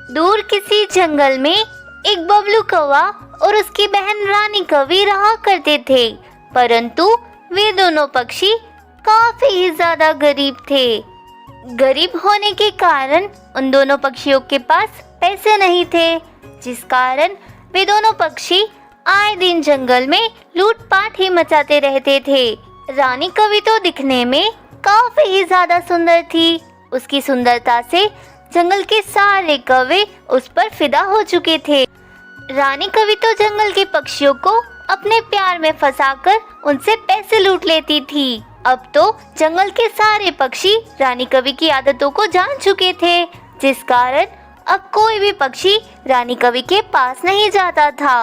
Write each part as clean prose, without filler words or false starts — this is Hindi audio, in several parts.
दूर किसी जंगल में एक बबलू कौवा और उसकी बहन रानी कौवी रहा करते थे, परंतु वे दोनों पक्षी काफी ही ज्यादा गरीब थे। गरीब होने के कारण उन दोनों पक्षियों के पास पैसे नहीं थे, जिस कारण वे दोनों पक्षी आए दिन जंगल में लूटपाट ही मचाते रहते थे। रानी कौवी तो दिखने में काफी ही ज्यादा सुंदर थी। उसकी सुंदरता से जंगल के सारे कौवे उस पर फिदा हो चुके थे। रानी कौवी तो जंगल के पक्षियों को अपने प्यार में फंसाकर उनसे पैसे लूट लेती थी। अब तो जंगल के सारे पक्षी रानी कौवी की आदतों को जान चुके थे, जिस कारण अब कोई भी पक्षी रानी कौवी के पास नहीं जाता था।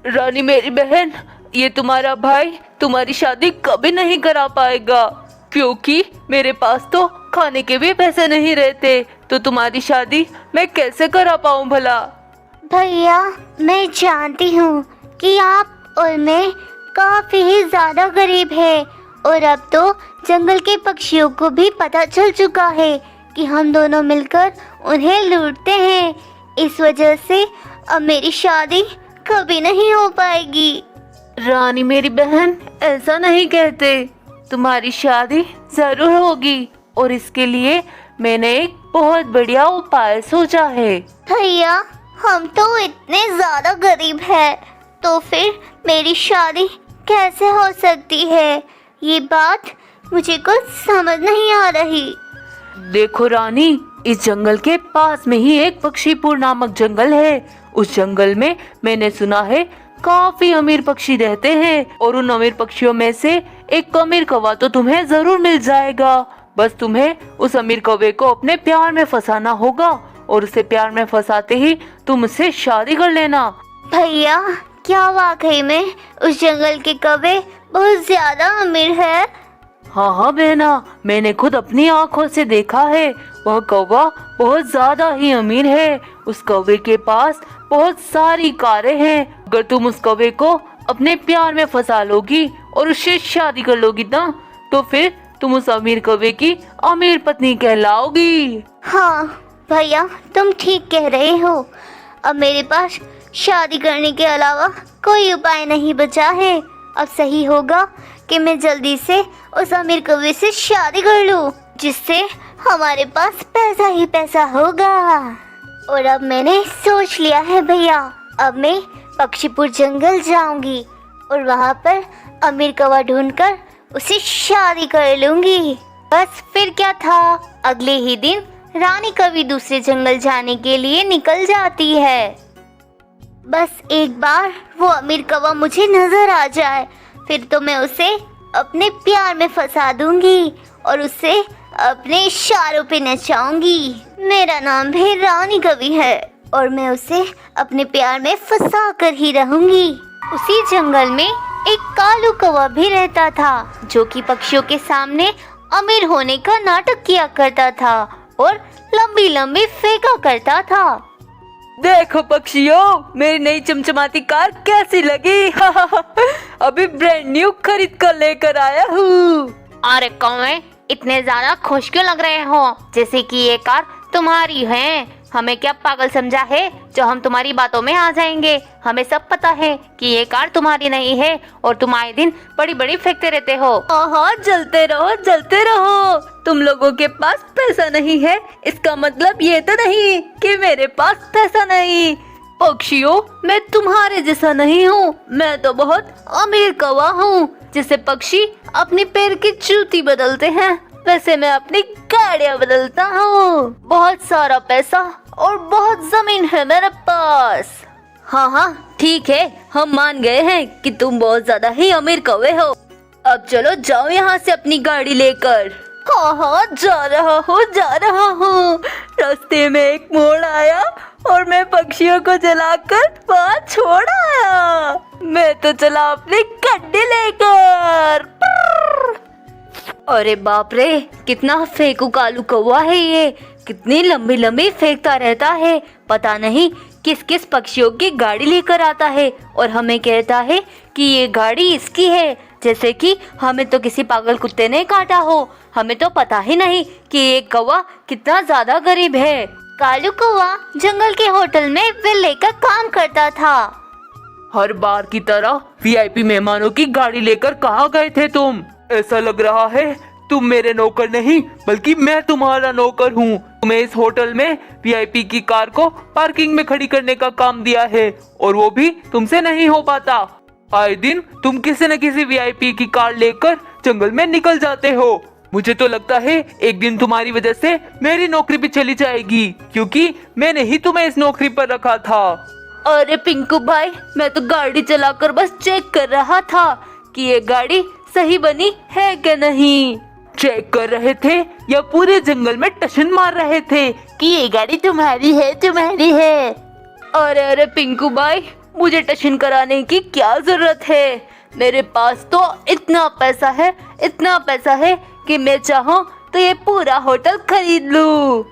रानी मेरी बहन, ये तुम्हारा भाई तुम्हारी शादी कभी नहीं करा पाएगा, क्योंकि मेरे पास तो खाने के भी पैसे नहीं रहते, तो तुम्हारी शादी मैं कैसे करा पाऊँ भला। भैया, मैं जानती हूँ कि आप और मैं काफी ही ज्यादा गरीब है, और अब तो जंगल के पक्षियों को भी पता चल चुका है कि हम दोनों मिलकर उन्हें लूटते हैं। इस वजह से अब मेरी शादी कभी नहीं हो पाएगी। रानी मेरी बहन, ऐसा नहीं कहते, तुम्हारी शादी जरूर होगी, और इसके लिए मैंने एक बहुत बढ़िया उपाय सोचा है। भैया, हम तो इतने ज्यादा गरीब हैं, तो फिर मेरी शादी कैसे हो सकती है? ये बात मुझे कुछ समझ नहीं आ रही। देखो रानी, इस जंगल के पास में ही एक पक्षीपुर नामक जंगल है। उस जंगल में मैंने सुना है काफी अमीर पक्षी रहते हैं, और उन अमीर पक्षियों में से एक अमीर कौवा तो तुम्हें जरूर मिल जाएगा। बस तुम्हें उस अमीर कौवे को अपने प्यार में फंसाना होगा, और उसे प्यार में फंसाते ही तुम उससे शादी कर लेना। भैया, क्या वाकई में उस जंगल के कौवे बहुत ज्यादा अमीर है? हाँ बहना, मैंने खुद अपनी आंखों से देखा है। वह कौवा बहुत ज्यादा ही अमीर है। उस कौवे के पास बहुत सारी कारें हैं। अगर तुम उस कौवे को अपने प्यार में फंसा लोगी और उससे शादी कर लोगी ना, तो फिर तुम उस अमीर कौवे की अमीर पत्नी कहलाओगी। हाँ भैया, तुम ठीक कह रहे हो। अब मेरे पास शादी करने के अलावा कोई उपाय नहीं बचा है। अब सही होगा कि मैं जल्दी से उस अमीर कौवे से शादी कर लूं, जिससे हमारे पास पैसा ही पैसा होगा। और अब मैंने सोच लिया है भैया, अब मैं पक्षीपुर जंगल जाऊंगी और वहाँ पर अमीर कौवा ढूंढकर उसे शादी कर लूंगी। बस फिर क्या था, अगले ही दिन रानी कौवी दूसरे जंगल जाने के लिए निकल जाती है। बस एक बार वो अमीर कौवा मुझे नजर आ जाए, फिर तो मैं उसे अपने प्यार में फंसा दूंगी और उसे अपने इशारों पे नचाऊंगी। मेरा नाम भी रानी कौवी है और मैं उसे अपने प्यार में फंसा कर ही रहूंगी। उसी जंगल में एक कालू कौवा भी रहता था, जो कि पक्षियों के सामने अमीर होने का नाटक किया करता था और लंबी लंबी फेंका करता था। देखो पक्षियों, मेरी नई चमचमाती कार कैसी लगी? अभी ब्रांड न्यू खरीद कर लेकर आया हूँ। अरे कौवे, इतने ज्यादा खुश क्यों लग रहे हो, जैसे कि ये कार तुम्हारी है? हमें क्या पागल समझा है जो हम तुम्हारी बातों में आ जाएंगे? हमें सब पता है कि ये कार तुम्हारी नहीं है और तुम आए दिन बड़ी बड़ी फेंकते रहते हो। हाँ, जलते रहो जलते रहो। तुम लोगों के पास पैसा नहीं है, इसका मतलब ये तो नहीं कि मेरे पास पैसा नहीं। पक्षियों, मैं तुम्हारे जैसा नहीं हूँ, मैं तो बहुत अमीर कौवा हूँ। जिसे पक्षी अपनी पैर की जूती बदलते हैं, वैसे मैं अपनी गाड़ियाँ बदलता हूँ। बहुत सारा पैसा और बहुत जमीन है मेरे पास। हाँ, ठीक है, हम मान गए हैं कि तुम बहुत ज्यादा ही अमीर कौवे हो। अब चलो जाओ यहाँ से अपनी गाड़ी लेकर। हाँ, जा रहा हूँ। रास्ते में एक मोड़ आया और मैं पक्षियों को जलाकर वहाँ छोड़ आया। मैं तो चला अपनी गड्डी लेकर। अरे बाप रे, कितना फेंकू कालू कौवा है ये, कितनी लंबी लंबी फेंकता रहता है। पता नहीं किस किस पक्षियों की गाड़ी लेकर आता है और हमें कहता है कि ये गाड़ी इसकी है, जैसे कि हमें तो किसी पागल कुत्ते ने काटा हो। हमें तो पता ही नहीं कि ये कौवा कितना ज्यादा गरीब है। कालू कौवा जंगल के होटल में बिल्ली का काम करता था। हर बार की तरह वीआईपी मेहमानों की गाड़ी लेकर कहाँ गए थे तुम? ऐसा लग रहा है तुम मेरे नौकर नहीं बल्कि मैं तुम्हारा नौकर हूँ। तुम्हें इस होटल में वीआईपी की कार को पार्किंग में खड़ी करने का काम दिया है और वो भी तुमसे नहीं हो पाता। आए दिन तुम किसी न किसी वीआईपी की कार लेकर जंगल में निकल जाते हो। मुझे तो लगता है एक दिन तुम्हारी वजह से मेरी नौकरी भी चली जाएगी, क्योंकि मैंने ही तुम्हें इस नौकरी पर रखा था। अरे पिंकू भाई, मैं तो गाड़ी चलाकर बस चेक कर रहा था कि ये गाड़ी सही बनी है कि नहीं। चेक कर रहे थे या पूरे जंगल में टशन मार रहे थे कि ये गाड़ी तुम्हारी है तुम्हारी है? अरे अरे पिंकू भाई, मुझे टशन कराने की क्या जरूरत है? मेरे पास तो इतना पैसा है कि मैं चाहूँ तो ये पूरा होटल खरीद लूँ।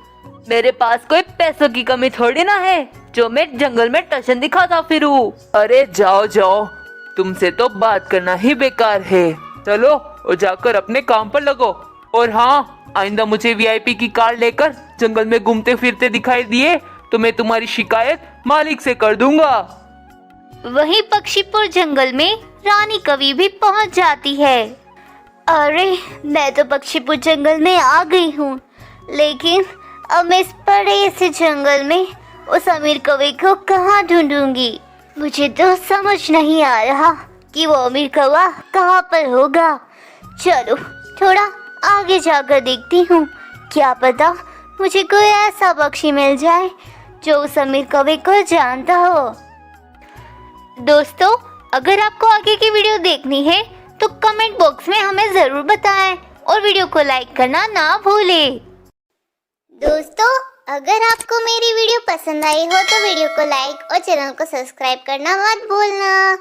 मेरे पास कोई पैसों की कमी थोड़ी ना है जो मैं जंगल में टशन दिखाता फिरूं। अरे जाओ जाओ, तुमसे तो बात करना ही बेकार है। चलो और जाकर अपने काम पर लगो। और हाँ, आइंदा मुझे वीआईपी की कार लेकर जंगल में घूमते फिरते दिखाई दिए तो मैं तुम्हारी शिकायत मालिक से कर दूंगा। वहीं पक्षीपुर जंगल में रानी कवि भी पहुंच जाती है। अरे मैं तो पक्षीपुर जंगल में आ गई हूँ, लेकिन अब मैं इस बड़े से जंगल में उस अमीर कौवे को कहाँ ढूंढूंगी? मुझे तो समझ नहीं आ रहा कि वो अमीर कौवा कहाँ पर होगा। चलो थोड़ा आगे जाकर देखती हूँ, क्या पता मुझे कोई ऐसा पक्षी मिल जाए जो उस अमीर कौवे को जानता हो। दोस्तों, अगर आपको आगे की वीडियो देखनी है तो कमेंट बॉक्स में हमें ज़रूर बताएं और वीडियो को लाइक करना ना भूलें। दोस्तों, अगर आपको मेरी वीडियो पसंद आई हो तो वीडियो को लाइक और चैनल को सब्सक्राइब करना मत भूलना।